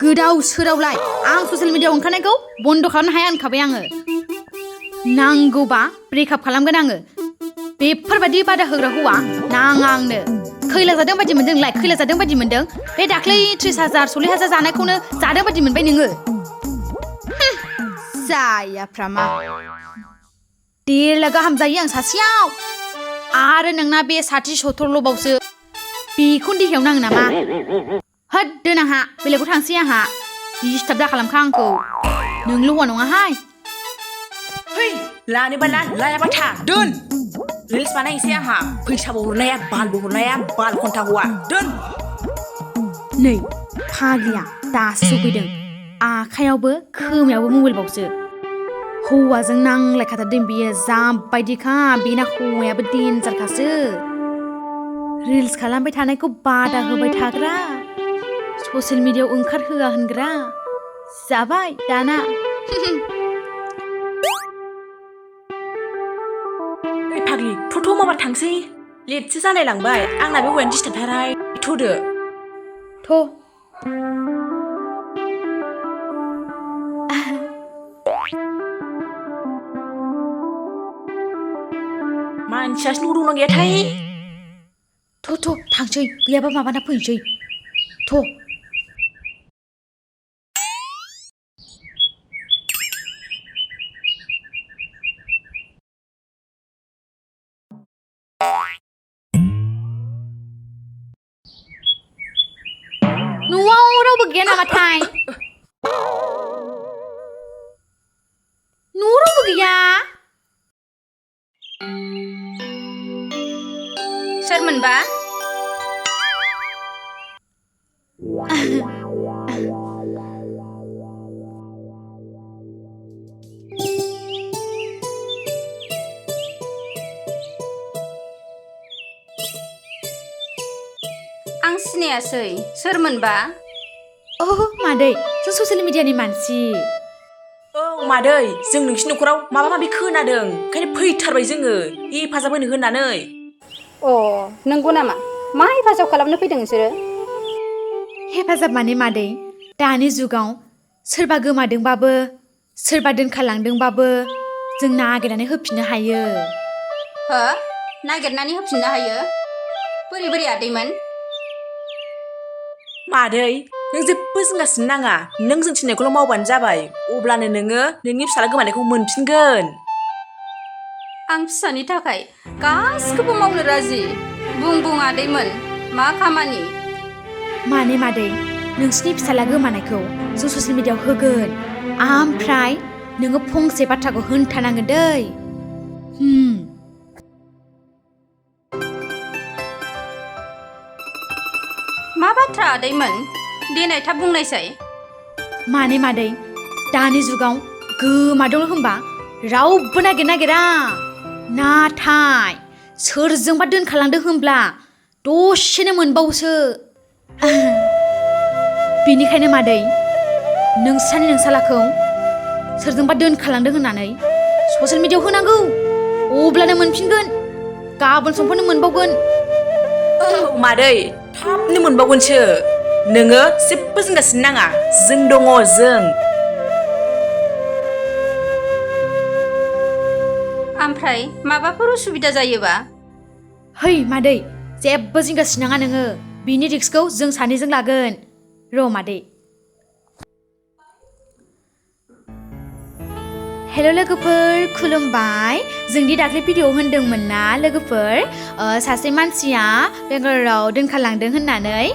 गोदाव सोरावलाय आं ससियेल मिडियाआव ओंखारनायखौ बन्द खालामनो हाया होनखाबाय आङो नांगौबा ब्रेकआप खालामगोन आङो बेफोरबायदि बादा होग्रा हौवा नाङा आंनो खैला जादों बायदि मोनदों नोंलाय खैला जादों बायदि मोनदों बे दाख्लै 30,000 40,000 जानायखौनो जादों बायदि मोनबाय नोङो जायाफ्रा मा 1.5 लाख गाहाम जायो आं सासेयाव आरो नोंना बे 60-70 बावसो बेखौनो देहायाव नाङो नामा होद दोन आंहा बेलेगाव थांसै आंहा डिस्टार्ब दा खालामखा आंखौ नोंल' हौवा नङाहाय है लानोबा ला लायाबा था दोन रिल्स बानायनोसै आंहा फैसाबो हरनाया बालबो हरनाया बाल घन्टा हौवा दोन नै फाग्लिया दासो सफैदों आखायावबो खोमायावबो मबाइलबावसो हौवाजों नांलायखाथारदों बियो जाबायदिखा बेना हौवायाबो डेन्जारखासो रिल्स खालामबाय थानायखौ बादा होबाय थाग्रा ससियेल मिडियाआव ओंखारहोआ होनग्रा जाबाय दाना ओइ फाग्लि थ'थ' माबा थांसै लेटसो जालायलांबाय आंना बे हौवायानो डिस्टार्बथारहाय थ'दो मानसियासो न' दंना गैयाथाय थ' थांसै गैयाबा माबाना फैनोसै न'आव रावबो गैया नामाथाय न'आव रावबो गैया सोरमोनबा आं सिनायासै सोरमोनबा मादै जों ससियेल मिडियानि मानसि औ मादै जों नोंसिनि न'खराव माबा माबि खोनादों ओंखायनो फैथारबाय जोङो हेफाजाब होनो होननानै नंगौ नामा मा हेफाजाब खालामनो फैदों नोंसोरो हेफाजाब माने मादै दानि जुगाव सोरबा गोमादोंबाबो सोरबा दोनखारलांदोंबाबो जों नागिरनानै होफिननो हायो हो नागिरनानै होफिननो हायो बोरै आदैमोन मादै नों जेबो जिंगासिनो नाङा नों जों थिननायखौल' मावबानो जाबाय अब्लानो नोङो नोंनि फिसाला गोमानायखौ मोनफिनगोन आं फिसानि थाखाय गासिखौबो मावनो राजि बुं आदैमोन मा खामानि माने मादै नोंसिनि फिसाला गोमानायखौ जों ससियेल मिडियाआव होगोन ओमफ्राय नोङो फंसे बाथ्राखौ होनथारनांगोन दै मा बाथ्रा आदैमोन देनाय थाब बुंनायसाय माने मादै दानि जुगाव गोमादों होनबा रावबो नागिरा नाथाय सोरजोंबा दोनखारलांदों होनब्ला दसेनो मोनबावोसो बेनिखायनो मादै नोंसानि नोंसालाखौ सोरजोंबा दोनखारलांदों होननानै ससियेल मिडियाआव होनांगौ अब्लानो मोनफिनगोन गाबोन समफोरनो मोनबावगोन मादै थाबनो मोनबावगोनसो नोङो जेबो जिंगासिनो नाङा जों दङ जों ओमफ्राय माबाफोर उसुबिदा जायोबा है मादै जेबो जिंगासिनो नाङा नोङो बिनि रिक्सखौ जों सानैजों लागोन र' मादै हेल' लोगोफोर खुलुमबाय जोंदि दाख्लै भिडिअ होनदोंमोन ना लोगोफोर सासे मानसिया बेंगालराव दोनखारलांदों होननानै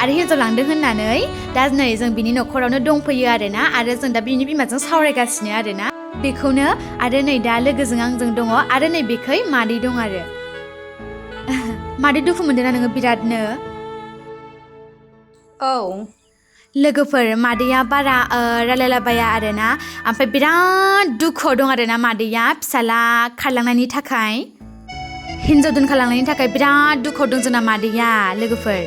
आरो हिन्जाव लांदों होननानै दा नै जों बिनि न'खरावनो दंफैयो आरोना आरो जों दा बिनि बिमाजों सावरायगासिनो आरोना बेखौनो आरो नै दा लोगोजों आंजों दङ आरो नै बेखै मादै दं आरो मादै दुखु मोनदों ना नोङो बिरादनो लोगोफोर मादैया बारा रायलायलाबाया आरोना ओमफ्राय बिराद दुखुआव दं आरोना मादैया फिसाला खारलांनायनि थाखाय हिन्जाव दोनखारलांनायनि थाखाय बिराद दुखुआव दं जोंना मादैया लोगोफोर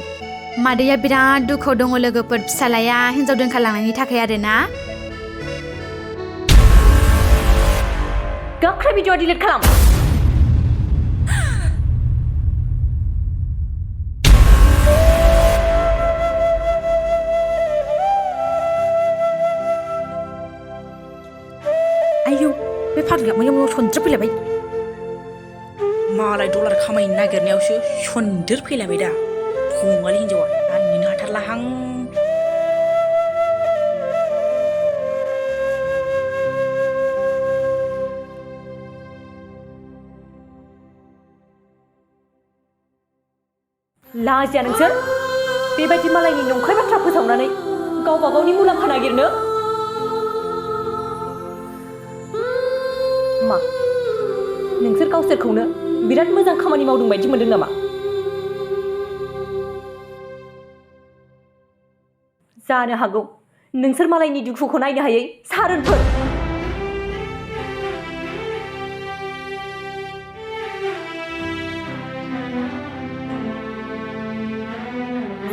मादैया बिराद दुखुआव दङ लोगोफोर फिसालाया हिन्जाव दोनखारलांनायनि थाखाय आरोना गोख्रै भिडिअ डिलिट खालाम आयौ बे फाग्लिया मैयाव सनज्रब फैलायबाय मालाय डलार खामायनो नागिरनायावसो सनदेर फैलायबाय दा खमालि हिनजावा नायनोनो हाथारलाहां लाजिया नोंसोर बेबायदि मालायनि नंखाय बाथ्रा फोसावनानै गावबा गावनि मुलाम्फा नागिरनो मा नोंसोर गावसोरखौनो बिराद मोजां खामानि मावदों बायदि मोनदों नामा जानो हागौ नोंसोर मालायनि दुखुखौ नायनो हायै सारोनफोर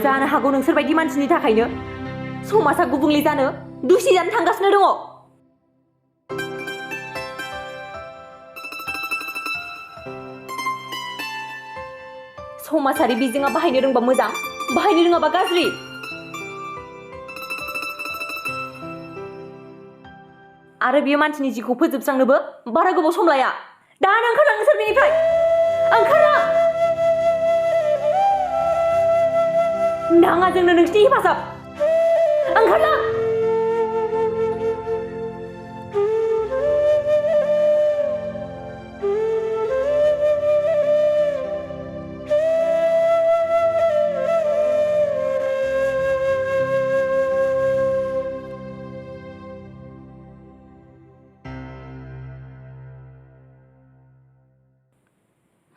जानो हागौ नोंसोर बायदि मानसिनि थाखायनो समाजा गुबुंले जानो दुसि जानो थांगासिनो दङ समाजारि बिजोङा बाहायनो रोंबा मोजां बाहायनो रोङाबा गाज्रि आरो बियो मानसिनि जिउखौ फोजोबस्रांनोबो बारा गोबाव सम लाया दानो ओंखारलां नोंसोर बेनिफ्राय ओंखारलां नाङा जोंनो नोंसिनि हेफाजाब ओंखारलां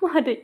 मादै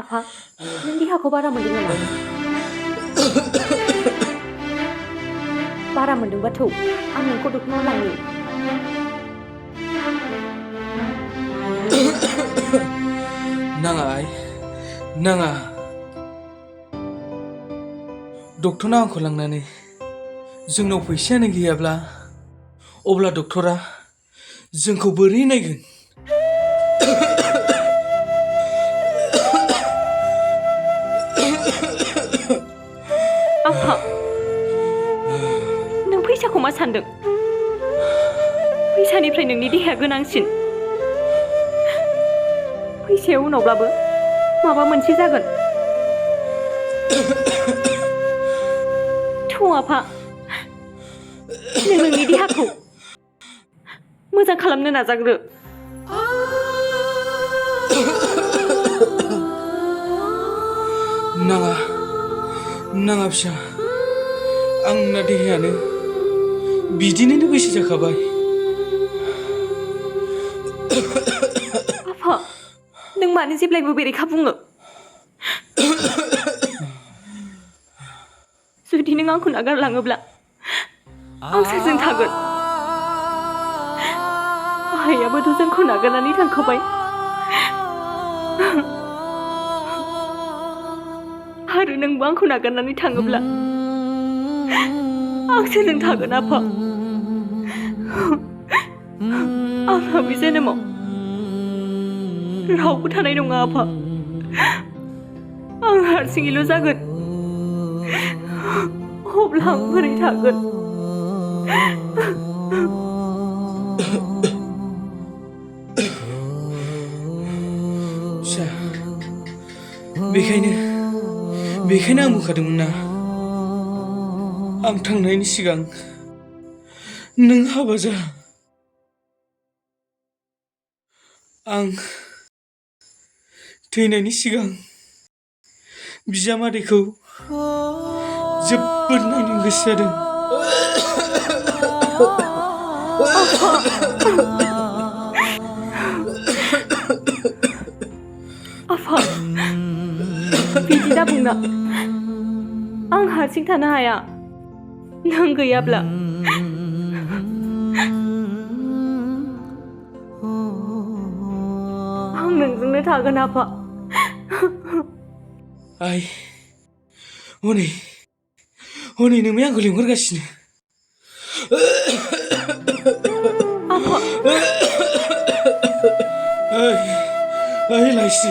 आफा नों देहाखौ बारा मोनदों नामा बारा मोनदोंबा थौ आं नोंखौ डक्टरनाव लांनो नाङा आइ नाङा डक्टरनाव आंखौ लांनानै जोंनाव फैसायानो गैयाब्ला अब्ला डक्टरा जोंखौ बोरै नायगोन आफा नों फैसाखौ मा सानदों फैसानिफ्राय नोंनि देहाया गोनांसिन फैसाया उनावब्लाबो माबा मोनसे जागोन थौ आफा नों नोंनि देहाखौ मोजां खालामनो नाजाग्रो नाङा नाङा फिसा आंना देहायानो बिदिनो बैसो जाखाबाय आफा नों मानो जेब्लायबो बेरेखा बुङो जुदि नों आंखौ नागारलाङोब्ला आं सोरजों थागोन आइयाबोथ' जोंखौ नागारनानै थांखाबाय आरो नोंबो आंखौ नागारनानै थाङोब्ला आं सोरजों थागोन आफा आंहा बे जोनोमाव रावबो थानाय नङा आफा आं हारसिङैल' जागोन अब्ला आं बोरै थागोन बेखायनो आं बुंखादोंमोन ना आं थांनायनि सिगां नों हाबा जा आं थैनायनि सिगां बिजामादैखौ जोबोद नायनो गोसो जादों। आफा बिदि दा बुंना आं हारसिं थानो हाया नों गैयाब्ला आं नोंजोंनो थागोन आफा। आइ हनै नोंलाय आंखौ लिंहरगासिनो। आफा ओइ लाइसि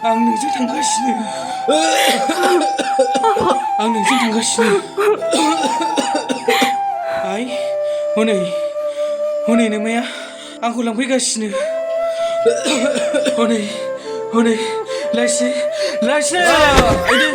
आं नोंजों थांगासिनो। आं नोंजों थांगासिनो। आइ हनै नोमाया आंखौ लांफैगासिनो। हनै लाइसि आइदै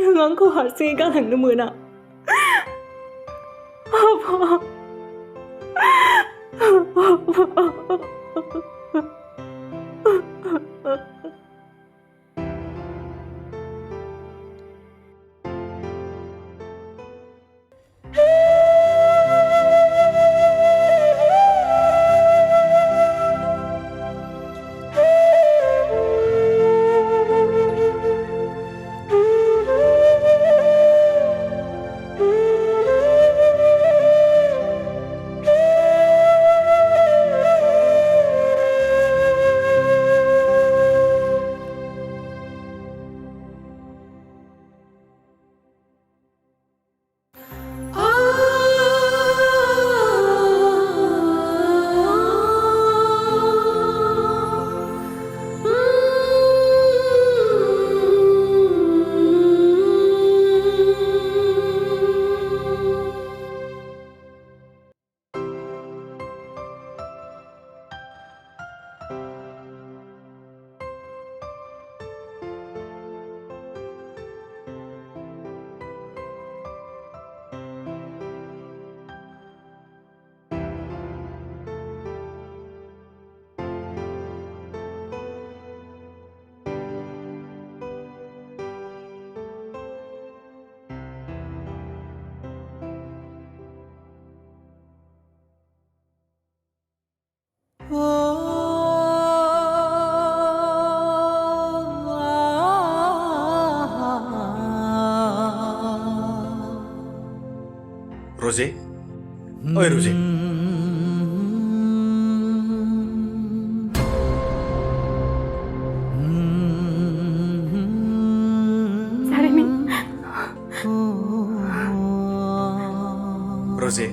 नों आंखौ हारसिङै गालांनो मोना रजे ओइ रजे जारिमिन रजे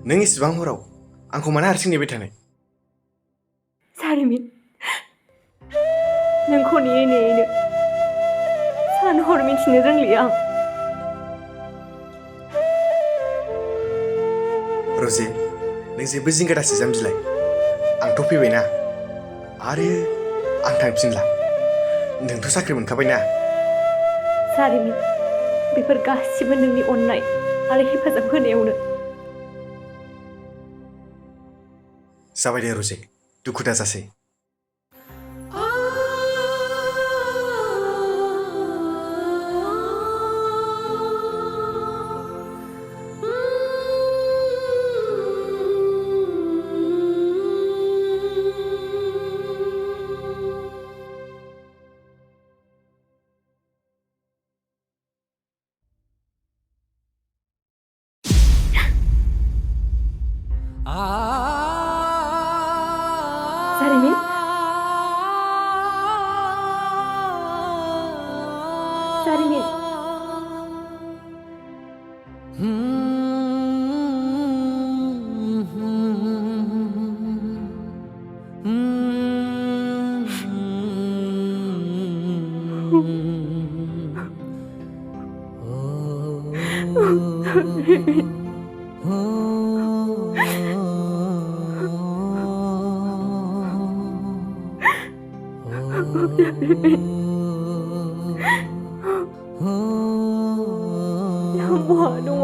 नों इसिबां हराव आंखौ मानो हारसिं नेबाय थानाय? जारिमिन नोंखौ नेयै नेयैनो सान हर मिथिनो रोंलिया आं। रजे नों जेबो जिंगा दासो जाम्बिलाय आंथ' फैबायना आरो आं थांफिनला नोंथ' साख्रि मोनखाबायना। जारिमिन बेफोर गासिबो नोंनि अननाय आरो हेफाजाब होनायावनो। जाबाय दे रजे दुखु दाजासै। जारिमिन जारिमिन बहा दङ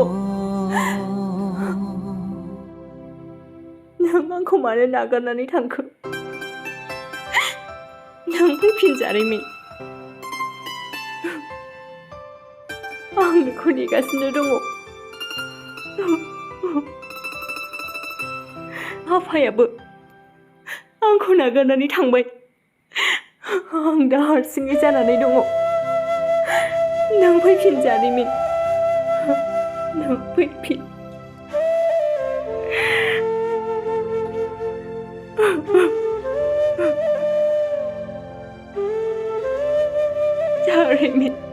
नों आंखौ मानो नागारनानै थांखो नों फैफिन जारिमिन आं नोंखौ नेगासिनो दङ आफायाबो आंखौ नागारनानै थांबाय आं दा हारसिङै जानानै दङ नों फैफिन जारिमिन नों फैफिन जारिमिन